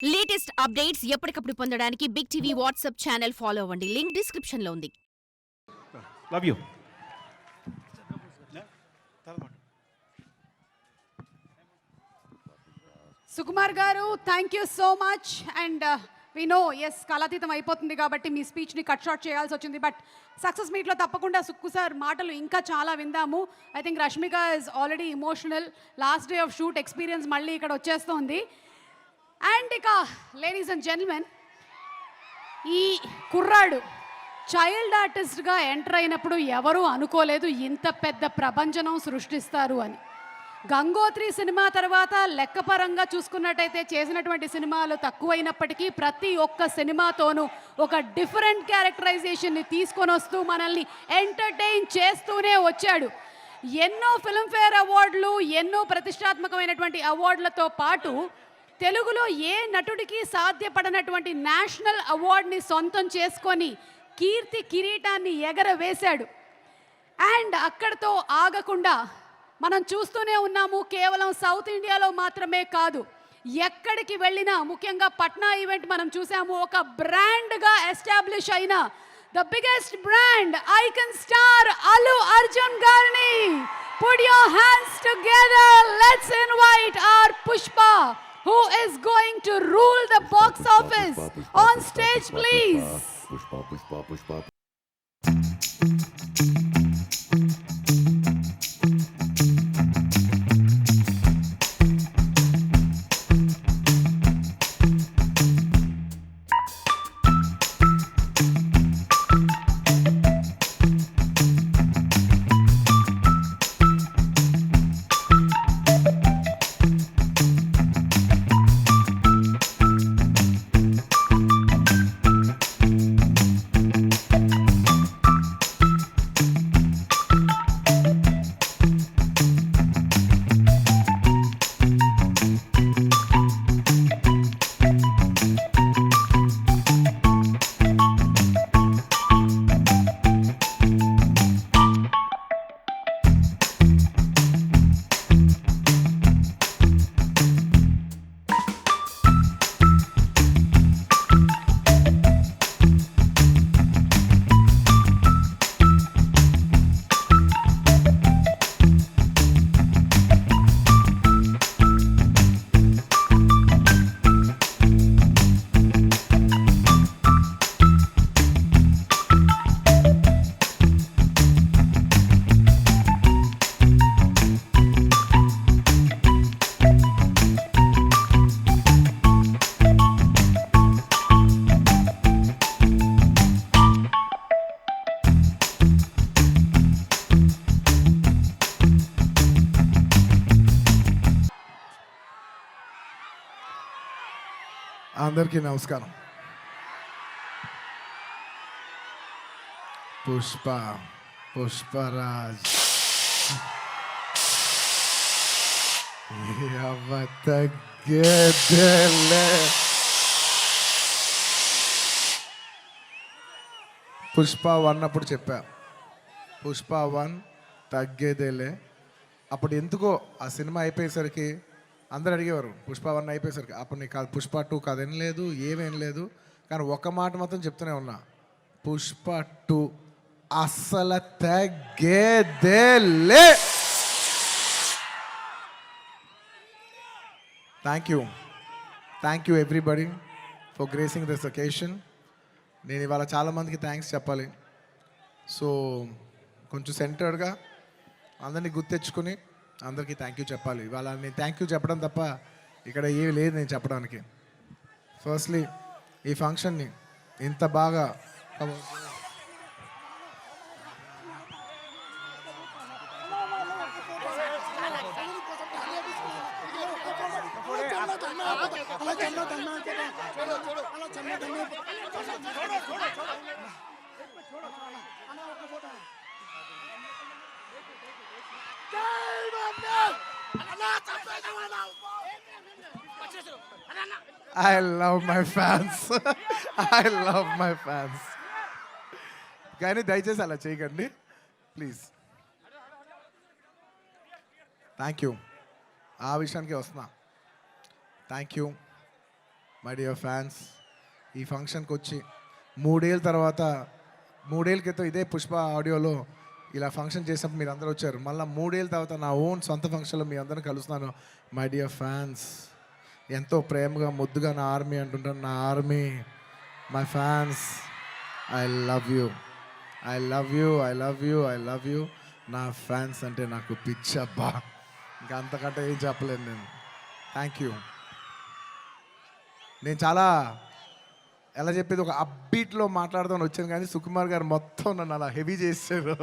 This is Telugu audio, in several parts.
లేటెస్ట్ అప్డేట్స్ ఎప్పటికప్పుడు పొందడానికి big TV WhatsApp channel follow అవ్వండి. లింక్ డిస్క్రిప్షన్ లో ఉంది. Love you. సుకుమార్ గారు thank you so much and we know as కాలాతీతం అయిపోతుంది కాబట్టి మీ స్పీచ్ని కట్ షార్ట్ చేయాల్సి వచ్చింది. బట్ సక్సెస్ మీట్లో తప్పకుండా సుక్కు సార్ మాటలు ఇంకా చాలా విందాము. I think Rashmika is already emotional. Last day of shoot experience మళ్ళీ ఇక్కడ వచ్చేస్తోంది. అండ్ ఇక లేడీస్ అండ్ జెంటిల్మెన్, ఈ కుర్రాడు చైల్డ్ ఆర్టిస్ట్గా ఎంటర్ అయినప్పుడు ఎవరూ అనుకోలేదు ఇంత పెద్ద ప్రపంచనం సృష్టిస్తారు అని. గంగోత్రి సినిమా తర్వాత లెక్కపరంగా చూసుకున్నట్టయితే చేసినటువంటి సినిమాలు తక్కువైనప్పటికీ ప్రతి ఒక్క సినిమాతోనూ ఒక డిఫరెంట్ క్యారెక్టరైజేషన్ని తీసుకొని వస్తూ మనల్ని ఎంటర్టైన్ చేస్తూనే వచ్చాడు. ఎన్నో ఫిల్మ్ఫేర్ అవార్డులు, ఎన్నో ప్రతిష్టాత్మకమైనటువంటి అవార్డులతో పాటు తెలుగులో ఏ నటుడికి సాధ్యపడనటువంటి నేషనల్ అవార్డుని సొంతం చేసుకొని కీర్తి కిరీటాన్ని ఎగరవేశాడు. అండ్ అక్కడితో ఆగకుండా మనం చూస్తూనే ఉన్నాము. కేవలం సౌత్ ఇండియాలో మాత్రమే కాదు, ఎక్కడికి వెళ్ళినా, ముఖ్యంగా పట్నా ఈవెంట్ మనం చూసాము, ఒక బ్రాండ్గా ఎస్టాబ్లిష్ అయిన the biggest brand icon star Allu Arjun గారిని put your hands together. Let's invite our Pushpa, who is going to rule the box office. On stage, please. Pushpa. అందరికీ నమస్కారం. పుష్పరాజ్ పుష్ప 1 అప్పుడు చెప్పా, పుష్ప 1 తగ్గేదేలే. అప్పుడు ఎందుకో ఆ సినిమా అయిపోయేసరికి అందరు అడిగేవారు, పుష్ప 1 అయిపోయేసరికి అప్పుడు నీకు కాదు, పుష్ప 2 కదేం లేదు, ఏమేం లేదు. కానీ ఒక మాట మాత్రం చెప్తూనే ఉన్నా, పుష్ప 2 అస్సలు తగ్గేదేలే. Thank you everybody for gracing this occasion. నేను ఇవాళ చాలామందికి థ్యాంక్స్ చెప్పాలి. సో కొంచెం సెంటర్డ్గా అందరినీ గుర్తెచ్చుకుని అందరికీ థ్యాంక్ యూ చెప్పాలి. ఇవాళ నేను థ్యాంక్ యూ చెప్పడం తప్ప ఇక్కడ ఏమి లేదు నేను చెప్పడానికి. ఫస్ట్లీ ఈ ఫంక్షన్ని ఇంత బాగా I love my fans. I love my fans. కానీ దయచేసి అలా చేయకండి ప్లీజ్. Thank you. ఆ విషయానికి వస్తున్నా. Thank you my dear fans, ఈ ఫంక్షన్కి వచ్చి 3 ఏళ్ళ తర్వాత 3 ఏళ్ళ క్రితం ఇదే పుష్ప ఆడియోలో ఇలా ఫంక్షన్ చేసినప్పుడు మీరు అందరూ వచ్చారు. మళ్ళీ 3 ఏళ్ళ తర్వాత నా ఓన్ సొంత ఫంక్షన్లో మీ అందరిని కలుస్తున్నాను. మై డియర్ ఫ్యాన్స్, ఎంతో ప్రేమగా ముద్దుగా నా ఆర్మీ అంటుంటాను. నా army, my fans, I love you, I love you, I love you, I love you. నా ఫ్యాన్స్ అంటే నాకు పిచ్చబ్బా, ఇంకా అంతకంటే ఏం చెప్పలేను నేను. Thank you. నేను చాలా ఎలా చెప్పేది ఒక అప్బీట్లో మాట్లాడదామని వచ్చాను, కానీ సుకుమార్ గారు మొత్తం నన్ను అలా హెవీ చేశారు.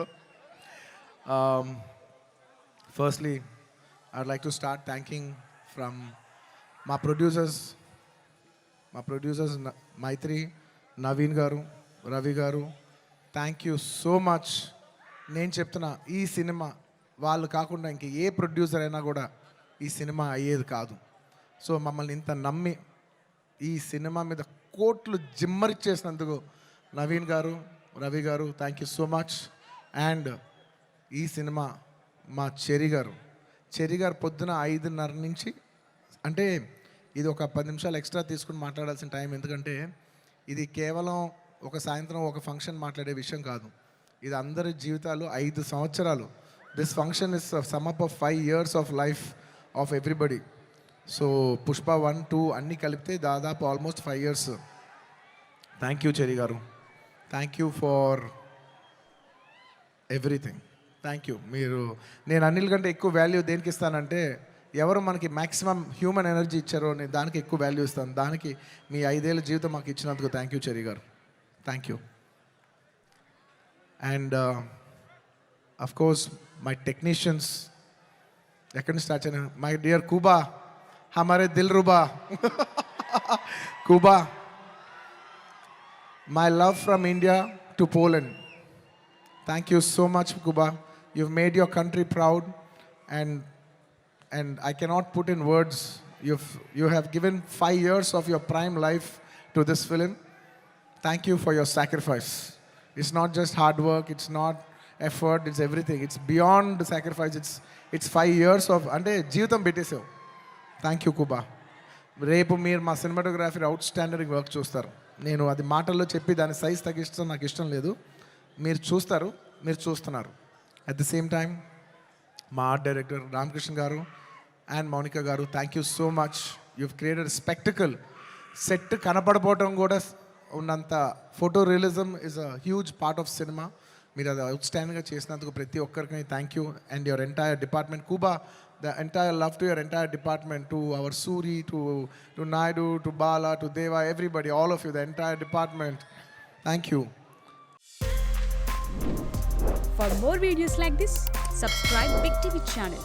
Firstly I'd like to start thanking from మా ప్రొడ్యూసర్స్ మైత్రి, నవీన్ గారు, రవి గారు. Thank you so much. నేను చెప్తున్నా, ఈ సినిమా వాళ్ళు కాకుండా ఇంక ఏ ప్రొడ్యూసర్ అయినా కూడా ఈ సినిమా అయ్యేది కాదు. సో మమ్మల్ని ఇంత నమ్మి ఈ సినిమా మీద కోట్లు జిమ్మరిచ్చేసినందుకు నవీన్ గారు, రవి గారు, thank you so much. And ఈ సినిమా మా చెరి గారు పొద్దున 5:30 నుంచి, అంటే ఇది ఒక 10 నిమిషాలు ఎక్స్ట్రా తీసుకుని మాట్లాడాల్సిన టైం, ఎందుకంటే ఇది కేవలం ఒక సాయంత్రం ఒక ఫంక్షన్ మాట్లాడే విషయం కాదు. ఇది అందరి జీవితాలు 5 సంవత్సరాలు. This function is sum up of 5 years of life of everybody. So Pushpa 1, 2 అన్నీ కలిపితే దాదాపు almost 5 years. Thank you Cherry గారు, thank you for everything. Thank you. నేను అన్నిటికంటే ఎక్కువ వాల్యూ దేనికి ఇస్తానంటే, ఎవరు మనకి మ్యాక్సిమం హ్యూమన్ ఎనర్జీ ఇచ్చారో నేను దానికి ఎక్కువ వాల్యూ ఇస్తాను. దానికి మీ 5 ఏళ్ళ జీవితం మాకు ఇచ్చినందుకు థ్యాంక్ యూ చెరి గారు, thank you. And of course my technicians, ఎక్కడి నుంచి స్టార్ట్ చేయను, మై డియర్ కూబా, హమారే దిల్ రుబా Kuba, my love from India to Poland. Thank you so much, Kuba. You've made your country proud, and I cannot put in words. You have given 5 years of your prime life to this film. Thank you for your sacrifice. It's not just hard work, it's not effort, it's everything. It's beyond the sacrifice. It's 5 years of ante jeevitam bettesavu. Thank you, Kuba. రేపు మీరు మా సినిమాటోగ్రఫీ అవుట్స్టాండింగ్ వర్క్ చూస్తారు. నేను అది మాటల్లో చెప్పి దాని సైజ్ తగ్గిస్తాం నాకు ఇష్టం లేదు. మీరు చూస్తారు, మీరు చూస్తున్నారు. అట్ ది సేమ్ టైం మా ఆర్ట్ డైరెక్టర్ రామకృష్ణ గారు అండ్ మౌనిక గారు, thank you so much. You've created spectacle. Set కనపడపోవటం కూడా ఉన్నంత photo realism is a huge part of cinema. మీరు అది అవుట్స్టాండింగ్గా చేసినందుకు ప్రతి ఒక్కరికి thank you. And your entire department Kuba, the entire love to your entire department, to our Suri, to Naidu, to Bala, to Deva, everybody, all of you, the entire department. Thank you. For more videos like this, subscribe Big TV channel.